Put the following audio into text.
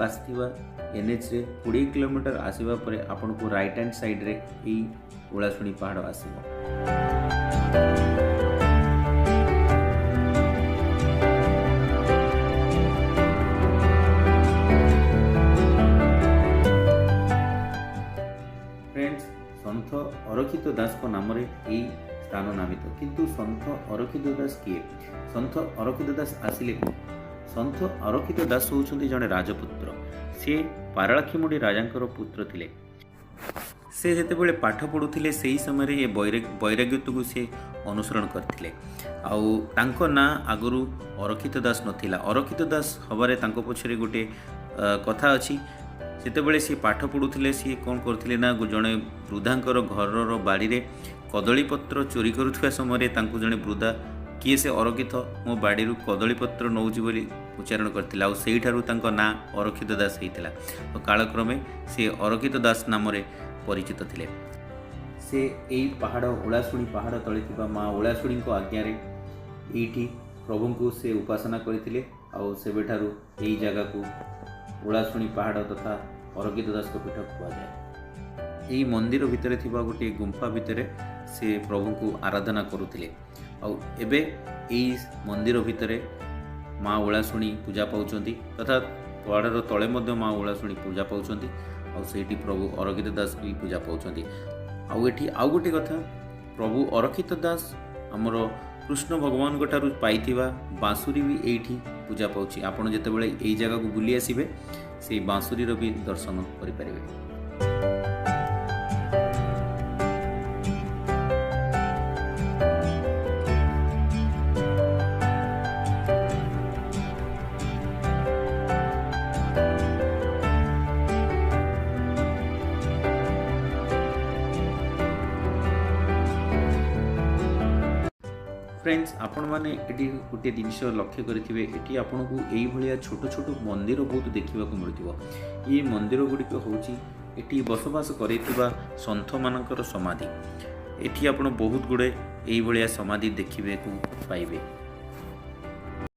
आसथिबा NH रे 20 kilometre आसीबा परे आपनको right hand side रे एई ओलाशुणी पहाड़ आसीबो। फ्रेंड्स, सन्थ अरखित दास को नाम रे एई स्थान नामित। किंतु सन्थ अरखित दास किए? सन्थ अरखित दास आसिले को? सन्थ अरखित दास होउछन्ति जणे राजपुत्र। से पारलाखीमुंडी राजांकर पुत्र थिले। से जेतेबेले पाठ पढ़ुथिले सेही समय ये वैराग्यत्व को से अनुसरण करथिले। आउ तांको ना आगुरु अरखित दास नथिला। अरखित दास हबारे तांको पछरे गोटे कथा अछि। जेतेबेले से पाठ पढ़ुथिले सी कोन करथिले ना जणे वृद्धांकर घरर बाड़ी रे कदली पत्र चोरी करुथुवा समय तांको जणे वृद्धा किए से अरखित मो बाड़ी कदली पत्र नौची बोली उच्चारण करथिला। आ सेहिठारु तांको ना अरखित दास हेइतिला। तो कालक्रमे से अरखित दास नाम रे परिचित थिले। से एई पहाड़ ओलाशुणी पहाड़ तले थिबा माँ ओलाशुणी को आज्ञा रे एइठी प्रभु को से उपासना करथिले। आ सेबेठारु एई जगह को ओलाशुणी पहाड़ तथा अरखित दास को पीठ कुआ जाए। एई मंदिर भितरे थिबा गोटे गुंफा भितरे से प्रभु को आराधना करुथिले। आउ एबे एई मंदिर भितरे माँ ओलाशुणी पूजा पाउछन्ति तथा पहाड़र तले मध्य माँ ओलाशुणी पूजा पाउछन्ति। आउ सेठी प्रभु अरखित दास भी पूजा पाउछन्ति। आउ एठी आउ गोटे कथा, प्रभु अरखित दास हमर कृष्ण भगवान ठारू पाइथिबा बांसुरी भी एठी पूजा पाउछि। आपण जेतेबेले एई जगह को बुली आसीबे से बांसुरी रो भी दर्शन करि परिबे। फ्रेंड्स, आपण मैंने ये गोटे जिन लक्ष्य करेंगे ये आपन को यही भाया छोट छोट मंदिर बहुत देखा मिलूँ। ये मंदिर गुड़िक हूँ बसवास कर सन्थ मानकर समाधि। एटी आप बहुत गुड़े यही भाया समाधि देखा पाइबे।